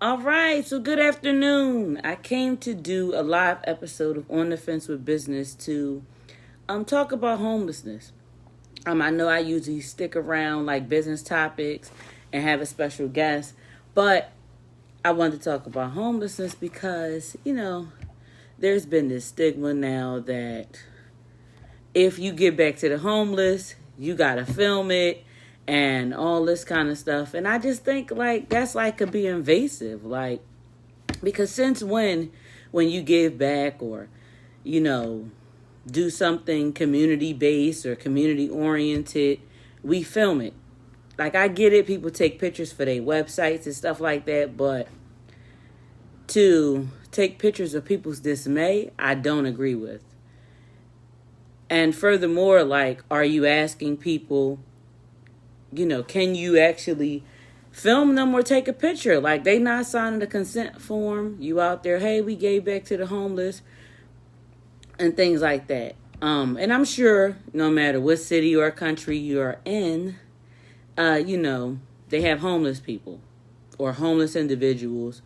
All right, so good afternoon. I came to do a live episode of On the Fence with Business to talk about homelessness. I know I usually stick around like business topics and have a special guest, but I wanted to talk about homelessness because, there's been this stigma now that if you get back to the homeless, you got to film it and all this kind of stuff. And I just think like that's like could be invasive, like because since when you give back or do something community based or community oriented, we film it. Like I get it, people take pictures for their websites and stuff like that, but to take pictures of people's dismay, I don't agree with. And furthermore, like, are you asking people, can you actually film them or take a picture? Like, they not signing a consent form. You out there, hey, we gave back to the homeless and things like that. And I'm sure no matter what city or country you are in, they have homeless people or homeless individuals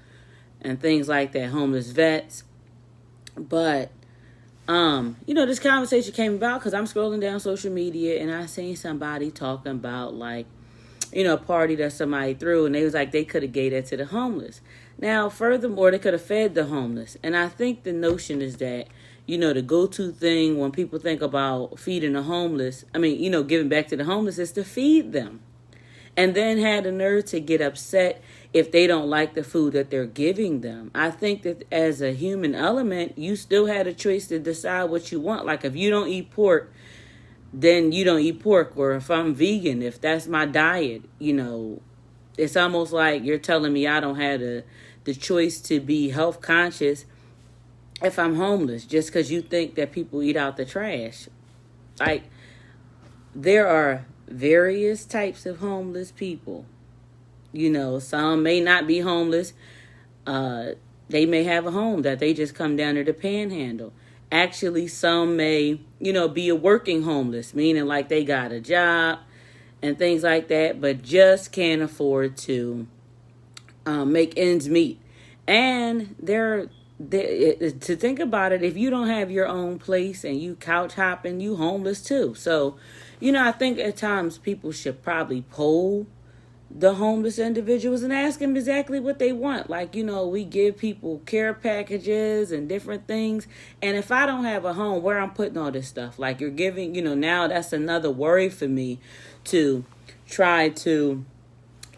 and things like that, homeless vets. But this conversation came about because I'm scrolling down social media and I seen somebody talking about like, a party that somebody threw and they was like they could have gave that to the homeless. Now, furthermore, they could have fed the homeless. And I think the notion is that, the go-to thing when people think about feeding the homeless, giving back to the homeless is to feed them. And then had the nerve to get upset if they don't like the food that they're giving them. I think that as a human element, you still had a choice to decide what you want. Like if you don't eat pork, then you don't eat pork. Or if I'm vegan, if that's my diet, it's almost like you're telling me I don't have the choice to be health conscious if I'm homeless just because you think that people eat out the trash. Like there are various types of homeless people. Some may not be homeless. They may have a home that they just come down there to panhandle. Actually, some may, be a working homeless, meaning like they got a job and things like that, but just can't afford to make ends meet. And to think about it, if you don't have your own place and you couch hopping, you homeless too. So, I think at times people should probably poll the homeless individuals and ask them exactly what they want. Like, we give people care packages and different things. And if I don't have a home, where I'm putting all this stuff, like you're giving, now that's another worry for me to try to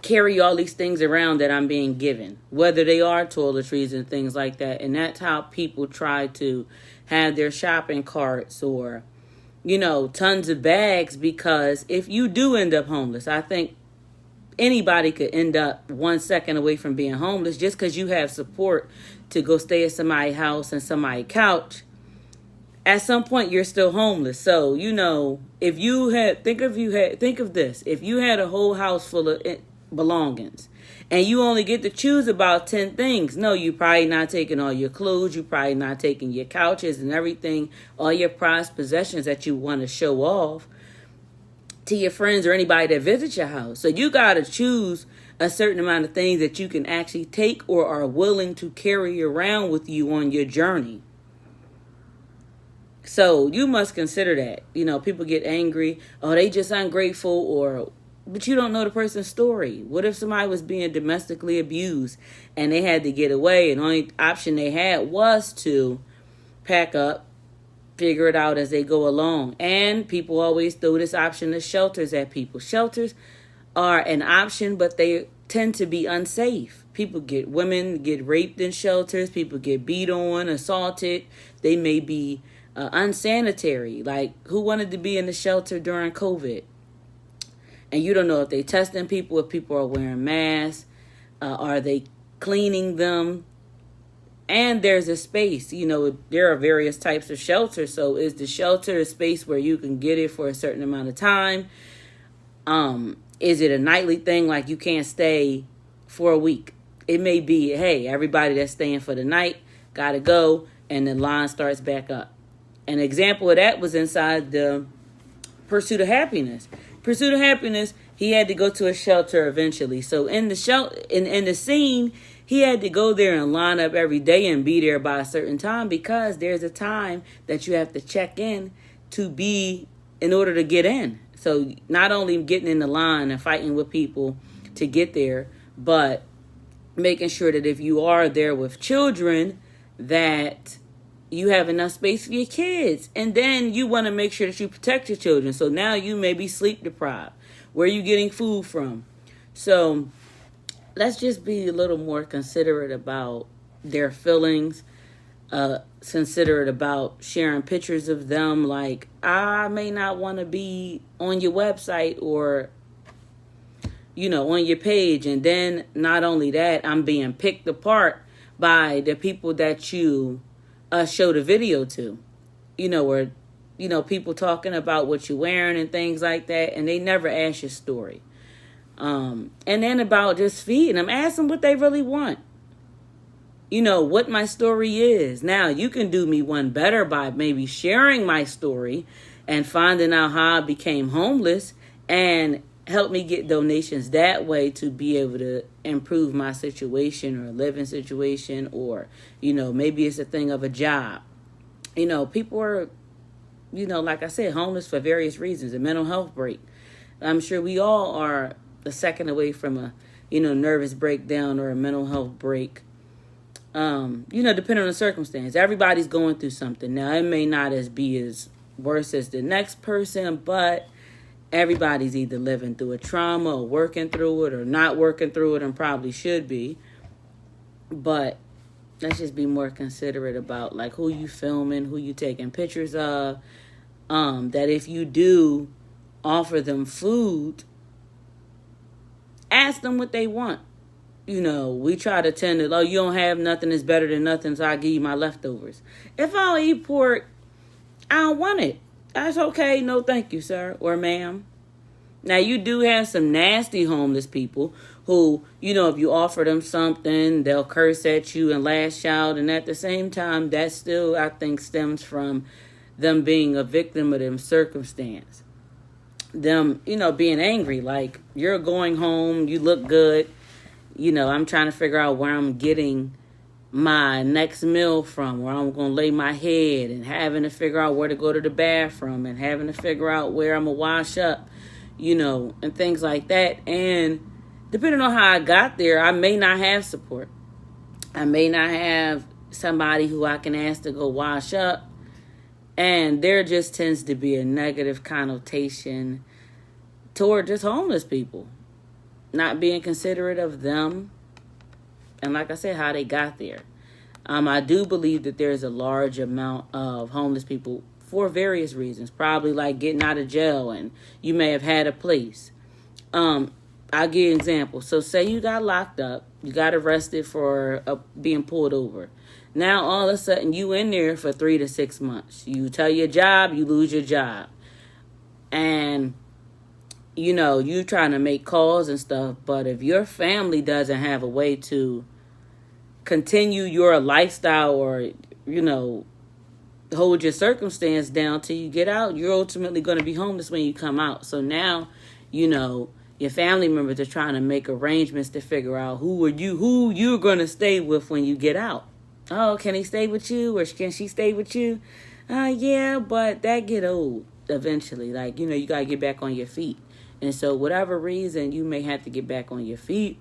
carry all these things around that I'm being given, whether they are toiletries and things like that. And that's how people try to have their shopping carts or, tons of bags, because if you do end up homeless, I think anybody could end up 1 second away from being homeless just because you have support to go stay at somebody's house and somebody's couch. At some point, you're still homeless. So, if you had, think of this. If you had a whole house full of belongings and you only get to choose about 10 things, no, you're probably not taking all your clothes. You're probably not taking your couches and everything, all your prized possessions that you want to show off to your friends or anybody that visits your house. So you got to choose a certain amount of things that you can actually take or are willing to carry around with you on your journey. So you must consider that. People get angry. Oh, they just ungrateful, but you don't know the person's story. What if somebody was being domestically abused and they had to get away and the only option they had was to pack up, figure it out as they go along? And people always throw this option of shelters at people. Shelters are an option, but they tend to be unsafe. Women get raped in shelters. People get beat on, assaulted. They may be unsanitary. Like, who wanted to be in the shelter during COVID? And you don't know if they testing people, if people are wearing masks, are they cleaning them? And there's a space, there are various types of shelter. So is the shelter a space where you can get it for a certain amount of time? Is it a nightly thing, like you can't stay for a week? It may be, hey, everybody that's staying for the night got to go, and the line starts back up. An example of that was inside the Pursuit of Happiness. Pursuit of Happiness he had to go to a shelter eventually. So in the scene, he had to go there and line up every day and be there by a certain time, because there's a time that you have to check in in order to get in. So not only getting in the line and fighting with people to get there, but making sure that if you are there with children, that you have enough space for your kids. And then you want to make sure that you protect your children. So now you may be sleep deprived. Where are you getting food from? So let's just be a little more considerate about their feelings. Considerate about sharing pictures of them. Like, I may not want to be on your website or, on your page. And then not only that, I'm being picked apart by the people that you show the video to, or, people talking about what you're wearing and things like that. And they never ask your story. And then about just feeding them, ask them what they really want. What my story is. Now, you can do me one better by maybe sharing my story and finding out how I became homeless and help me get donations that way to be able to improve my situation or living situation, or, maybe it's a thing of a job. People are, like I said, homeless for various reasons, a mental health break. I'm sure we all are a second away from a, nervous breakdown or a mental health break. Depending on the circumstance. Everybody's going through something. Now, it may not be as worse as the next person, but everybody's either living through a trauma or working through it or not working through it, and probably should be. But let's just be more considerate about, like, who you filming, who you taking pictures of. That if you do offer them food, ask them what they want. We try to tend to, you don't have nothing that's better than nothing, so I give you my leftovers. If I don't eat pork, I don't want it. That's okay. No, thank you, sir or ma'am. Now, you do have some nasty homeless people who, if you offer them something, they'll curse at you and lash out. And at the same time, that still, I think, stems from them being a victim of them circumstance. Them, being angry. Like, you're going home, you look good. I'm trying to figure out where I'm getting my next meal from, where I'm going to lay my head, and having to figure out where to go to the bathroom, and having to figure out where I'm going to wash up, and things like that. And depending on how I got there, I may not have support. I may not have somebody who I can ask to go wash up. And there just tends to be a negative connotation toward just homeless people. Not being considerate of them, and like I said, how they got there. I do believe that there's a large amount of homeless people for various reasons, probably like getting out of jail, and you may have had a place. I'll give you an example. So say you got locked up, you got arrested for being pulled over. Now all of a sudden you in there for 3 to 6 months. You tell your job, you lose your job, and you trying to make calls and stuff, but if your family doesn't have a way to continue your lifestyle or, hold your circumstance down till you get out, you're ultimately going to be homeless when you come out. So now, your family members are trying to make arrangements to figure out who you're going to stay with when you get out. Oh, can he stay with you, or can she stay with you? Yeah, but that get old eventually. Like, you got to get back on your feet. And so whatever reason you may have to get back on your feet,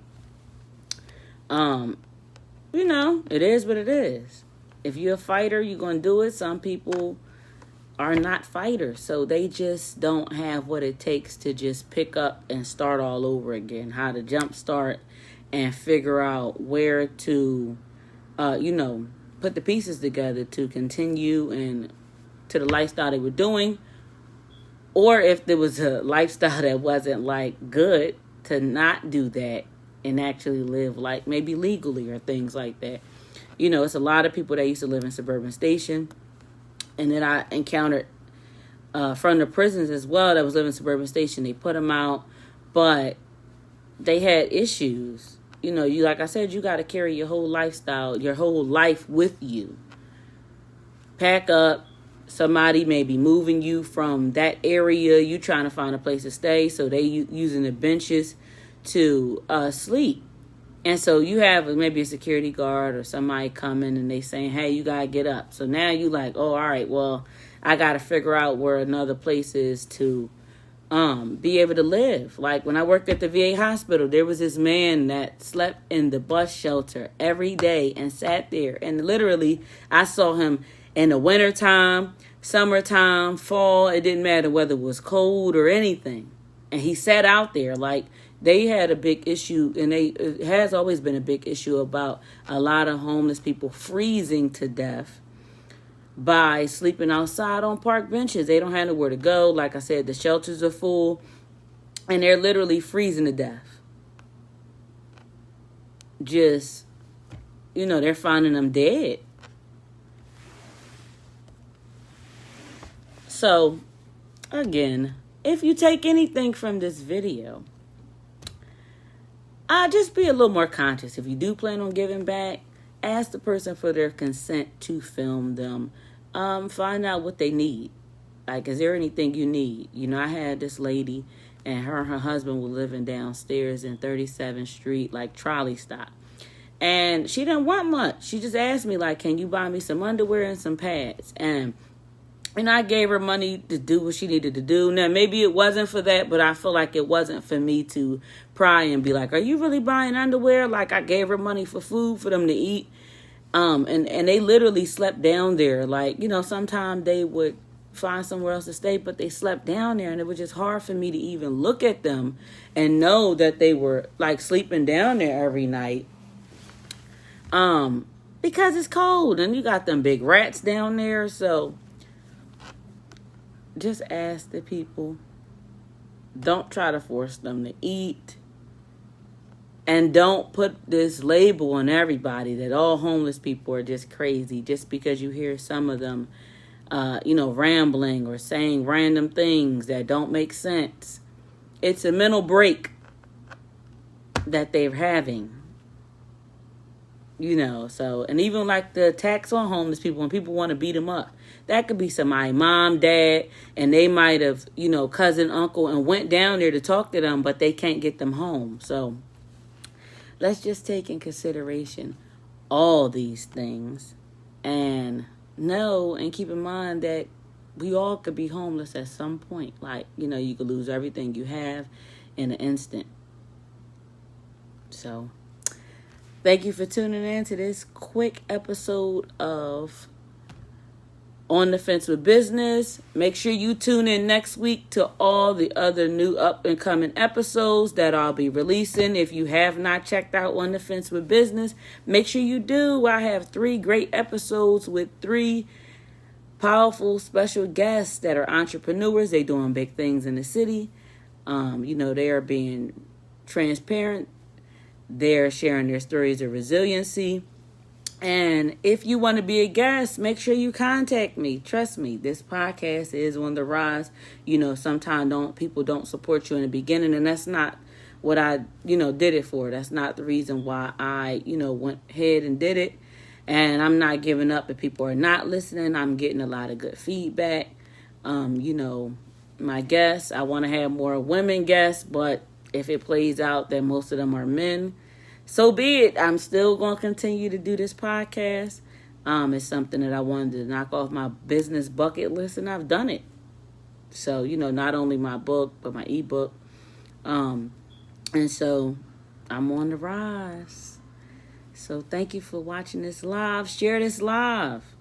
it is what it is. If you're a fighter, you're going to do it. Some people are not fighters, so they just don't have what it takes to just pick up and start all over again, how to jump start and figure out where to, put the pieces together to continue and to the lifestyle they were doing. Or if there was a lifestyle that wasn't like good, to not do that and actually live like maybe legally or things like that. It's a lot of people that used to live in suburban station. And then I encountered from the prisons as well that was living in suburban station. They put them out, but they had issues. Like I said, you got to carry your whole lifestyle, your whole life with you. Pack up, somebody may be moving you from that area. You trying to find a place to stay, so they using the benches to sleep. And so you have maybe a security guard or somebody coming and they saying, hey, you got to get up. So now you like, oh, all right, well, I got to figure out where another place is to be able to live. Like when I worked at the VA hospital, there was this man that slept in the bus shelter every day and sat there. And literally, I saw him in the wintertime, summertime, fall. It didn't matter whether it was cold or anything. And he sat out there like, they had a big issue, and it has always been a big issue about a lot of homeless people freezing to death by sleeping outside on park benches. They don't have nowhere to go. Like I said, the shelters are full, and they're literally freezing to death. Just, they're finding them dead. So, again, if you take anything from this video, just be a little more conscious. If you do plan on giving back, ask the person for their consent to film them. Find out what they need. Like, is there anything you need? I had this lady and her husband were living downstairs in 37th Street, like trolley stop. And she didn't want much. She just asked me, like, can you buy me some underwear and some pads? And I gave her money to do what she needed to do. Now, maybe it wasn't for that, but I feel like it wasn't for me to pry and be like, are you really buying underwear? Like, I gave her money for food for them to eat. And they literally slept down there. Like, sometimes they would find somewhere else to stay, but they slept down there. And it was just hard for me to even look at them and know that they were, like, sleeping down there every night. Because it's cold and you got them big rats down there. So just ask the people. Don't try to force them to eat. And don't put this label on everybody that all homeless people are just crazy just because you hear some of them, rambling or saying random things that don't make sense. It's a mental break that they're having. So, and even like the attacks on homeless people, when people want to beat them up, that could be somebody, mom, dad, and they might have, cousin, uncle, and went down there to talk to them, but they can't get them home. So let's just take in consideration all these things and know and keep in mind that we all could be homeless at some point. Like, you could lose everything you have in an instant. So thank you for tuning in to this quick episode of On the Fence with Business. Make sure you tune in next week to all the other new up and coming episodes that I'll be releasing. If you have not checked out On the Fence with Business, make sure you do. I have 3 great episodes with 3 powerful special guests that are entrepreneurs. They're doing big things in the city. They are being transparent. They're sharing their stories of resiliency. And if you want to be a guest, make sure you contact me. Trust me, this podcast is on the rise. Sometimes people don't support you in the beginning, and that's not what I, did it for. That's not the reason why I, went ahead and did it. And I'm not giving up if people are not listening. I'm getting a lot of good feedback. My guests, I want to have more women guests, but if it plays out that most of them are men, so be it. I'm still going to continue to do this podcast. It's something that I wanted to knock off my business bucket list, and I've done it. So, not only my book, but my ebook. And so I'm on the rise. So thank you for watching this live. Share this live.